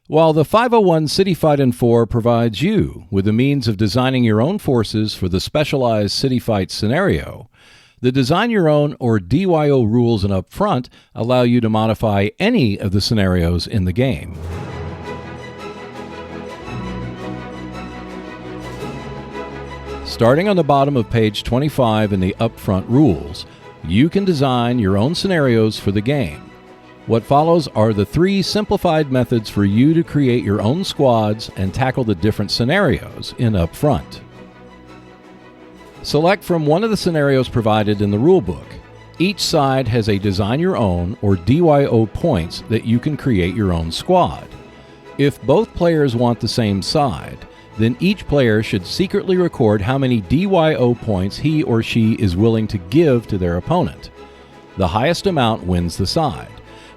While the 501 City Fight in 4 provides you with the means of designing your own forces for the specialized city fight scenario, the Design Your Own or DYO rules and Upfront allow you to modify any of the scenarios in the game. Starting on the bottom of page 25 in the Upfront rules, you can design your own scenarios for the game. What follows are the 3 simplified methods for you to create your own squads and tackle the different scenarios in Upfront. Select from one of the scenarios provided in the rulebook. Each side has a Design Your Own or DYO points that you can create your own squad. If both players want the same side, then each player should secretly record how many DYO points he or she is willing to give to their opponent. The highest amount wins the side,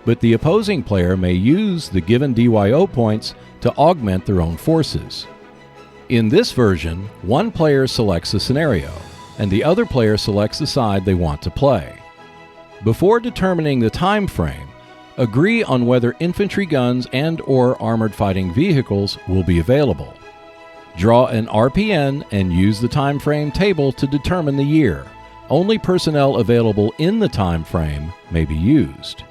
but the opposing player may use the given DYO points to augment their own forces. In this version, one player selects a scenario, and the other player selects the side they want to play. Before determining the time frame, agree on whether infantry guns and/or armored fighting vehicles will be available. Draw an RPN and use the time frame table to determine the year. Only personnel available in the time frame may be used.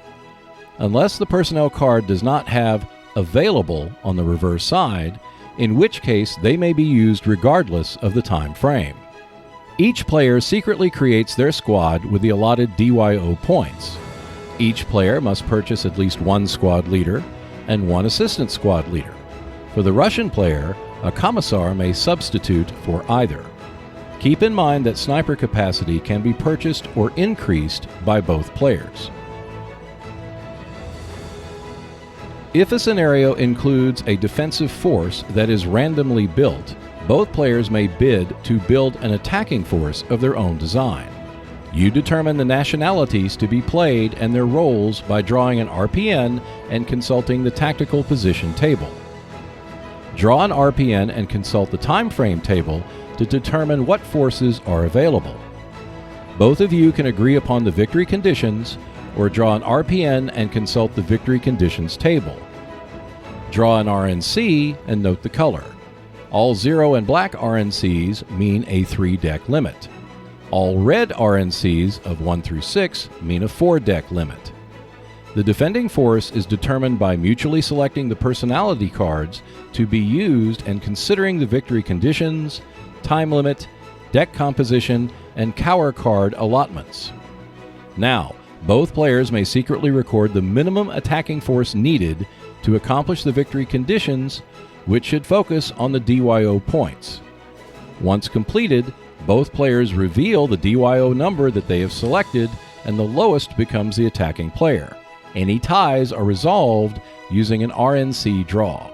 Unless the personnel card does not have available on the reverse side, in which case they may be used regardless of the time frame. Each player secretly creates their squad with the allotted DYO points. Each player must purchase at least one squad leader and one assistant squad leader. For the Russian player, a commissar may substitute for either. Keep in mind that sniper capacity can be purchased or increased by both players. If a scenario includes a defensive force that is randomly built, both players may bid to build an attacking force of their own design. You determine the nationalities to be played and their roles by drawing an RPN and consulting the tactical position table. Draw an RPN and consult the time frame table to determine what forces are available. Both of you can agree upon the victory conditions or draw an RPN and consult the victory conditions table. Draw an RNC and note the color. All 0 and black RNCs mean a 3-deck limit. All red RNCs of 1 through 6 mean a 4-deck limit. The defending force is determined by mutually selecting the personality cards to be used and considering the victory conditions, time limit, deck composition, and cower card allotments. Now, both players may secretly record the minimum attacking force needed to accomplish the victory conditions, which should focus on the DYO points. Once completed, both players reveal the DYO number that they have selected, and the lowest becomes the attacking player. Any ties are resolved using an RNC draw.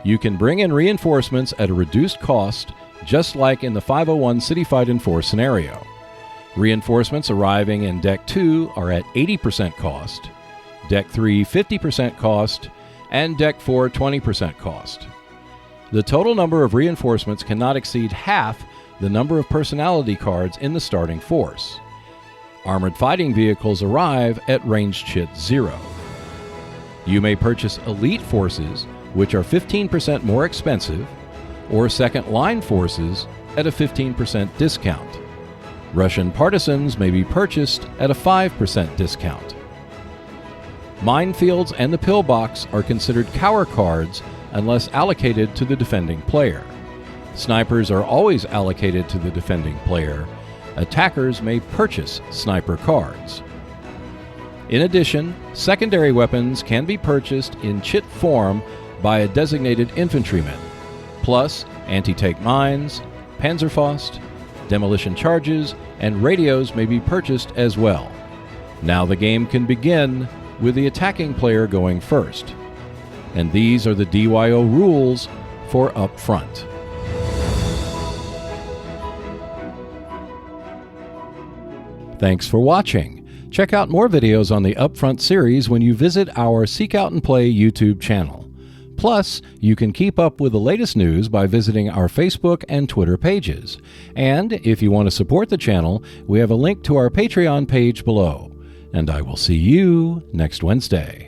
You can bring in reinforcements at a reduced cost, just like in the 501 City Fight in 4 scenario. Reinforcements arriving in Deck 2 are at 80% cost, Deck 3 50% cost, and Deck 4 20% cost. The total number of reinforcements cannot exceed half the number of personality cards in the starting force. Armored fighting vehicles arrive at ranged chit 0. You may purchase elite forces, which are 15% more expensive, or second line forces at a 15% discount. Russian partisans may be purchased at a 5% discount. Minefields and the pillbox are considered cower cards unless allocated to the defending player. Snipers are always allocated to the defending player. Attackers may purchase sniper cards. In addition, secondary weapons can be purchased in chit form by a designated infantryman. Plus, anti-tank mines, Panzerfaust, demolition charges, and radios may be purchased as well. Now the game can begin with the attacking player going first. And these are the DYO rules for Upfront. Thanks for watching. Check out more videos on the Upfront series when you visit our Seek Out and Play YouTube channel. Plus, you can keep up with the latest news by visiting our Facebook and Twitter pages. And if you want to support the channel, we have a link to our Patreon page below. And I will see you next Wednesday.